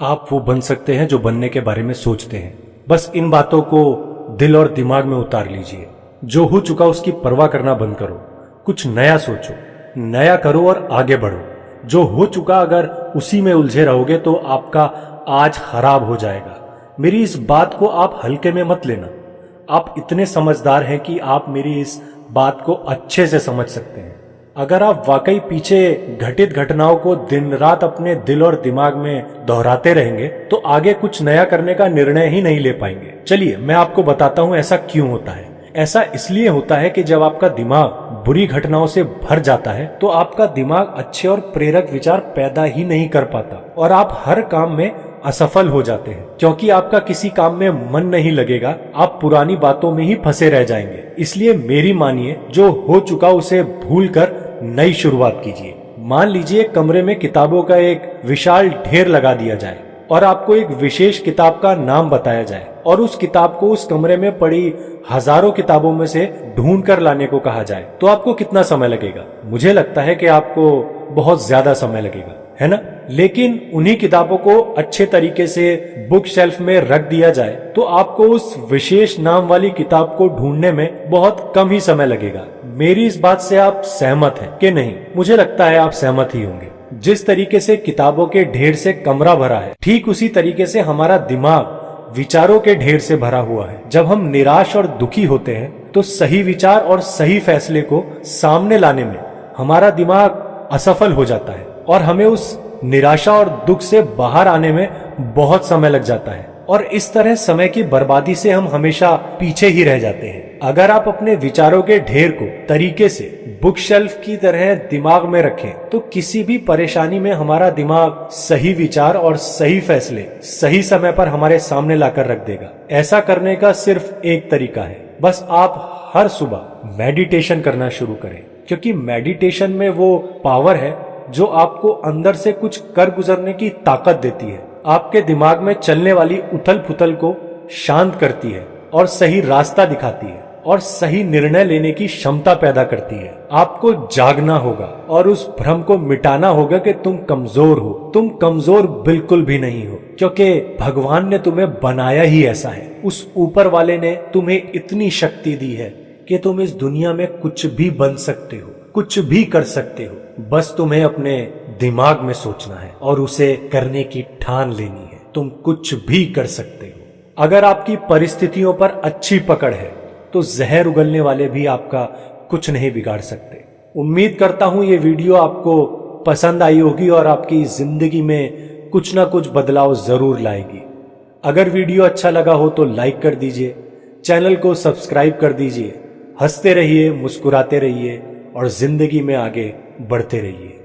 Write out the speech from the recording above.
आप वो बन सकते हैं जो बनने के बारे में सोचते हैं। बस इन बातों को दिल और दिमाग में उतार लीजिए। जो हो चुका उसकी परवाह करना बंद करो, कुछ नया सोचो, नया करो और आगे बढ़ो। जो हो चुका अगर उसी में उलझे रहोगे तो आपका आज खराब हो जाएगा। मेरी इस बात को आप हल्के में मत लेना। आप इतने समझदार हैं कि आप मेरी इस बात को अच्छे से समझ सकते हैं। अगर आप वाकई पीछे घटित घटनाओं को दिन रात अपने दिल और दिमाग में दोहराते रहेंगे तो आगे कुछ नया करने का निर्णय ही नहीं ले पाएंगे। चलिए मैं आपको बताता हूँ ऐसा क्यों होता है। ऐसा इसलिए होता है कि जब आपका दिमाग बुरी घटनाओं से भर जाता है तो आपका दिमाग अच्छे और प्रेरक विचार पैदा ही नहीं कर पाता और आप हर काम में असफल हो जाते हैं। क्योंकि आपका किसी काम में मन नहीं लगेगा, आप पुरानी बातों में ही फंसे रह जाएंगे। इसलिए मेरी मानिए, जो हो चुका उसे भूलकर नई शुरुआत कीजिए। मान लीजिए कमरे में किताबों का एक विशाल ढेर लगा दिया जाए और आपको एक विशेष किताब का नाम बताया जाए और उस किताब को उस कमरे में पड़ी हजारों किताबों में से ढूंढ कर लाने को कहा जाए तो आपको कितना समय लगेगा? मुझे लगता है कि आपको बहुत ज्यादा समय लगेगा, है ना? लेकिन उन्हीं किताबों को अच्छे तरीके से बुक शेल्फ में रख दिया जाए तो आपको उस विशेष नाम वाली किताब को ढूंढने में बहुत कम ही समय लगेगा। मेरी इस बात से आप सहमत हैं कि नहीं? मुझे लगता है आप सहमत ही होंगे। जिस तरीके से किताबों के ढेर से कमरा भरा है, ठीक उसी तरीके से हमारा दिमाग विचारों के ढेर से भरा हुआ है। जब हम निराश और दुखी होते हैं तो सही विचार और सही फैसले को सामने लाने में हमारा दिमाग असफल हो जाता है और हमें उस निराशा और दुख से बाहर आने में बहुत समय लग जाता है और इस तरह समय की बर्बादी से हम हमेशा पीछे ही रह जाते हैं। अगर आप अपने विचारों के ढेर को तरीके से बुक शेल्फ की तरह दिमाग में रखें तो किसी भी परेशानी में हमारा दिमाग सही विचार और सही फैसले सही समय पर हमारे सामने लाकर रख देगा। ऐसा करने का सिर्फ एक तरीका है, बस आप हर सुबह मेडिटेशन करना शुरू करें, क्योंकि मेडिटेशन में वो पावर है जो आपको अंदर से कुछ कर गुजरने की ताकत देती है, आपके दिमाग में चलने वाली उथल पुथल को शांत करती है और सही रास्ता दिखाती है और सही निर्णय लेने की क्षमता पैदा करती है। आपको जागना होगा और उस भ्रम को मिटाना होगा कि तुम कमजोर हो। तुम कमजोर बिल्कुल भी नहीं हो, क्योंकि भगवान ने तुम्हें बनाया ही ऐसा है। उस ऊपर वाले ने तुम्हें इतनी शक्ति दी है कि तुम इस दुनिया में कुछ भी बन सकते हो, कुछ भी कर सकते हो। बस तुम्हें अपने दिमाग में सोचना है और उसे करने की ठान लेनी है। तुम कुछ भी कर सकते हो। अगर आपकी परिस्थितियों पर अच्छी पकड़ है तो जहर उगलने वाले भी आपका कुछ नहीं बिगाड़ सकते। उम्मीद करता हूं ये वीडियो आपको पसंद आई होगी और आपकी जिंदगी में कुछ ना कुछ बदलाव जरूर लाएगी। अगर वीडियो अच्छा लगा हो तो लाइक कर दीजिए, चैनल को सब्सक्राइब कर दीजिए। हंसते रहिए, मुस्कुराते रहिए और जिंदगी में आगे बढ़ते रहिए।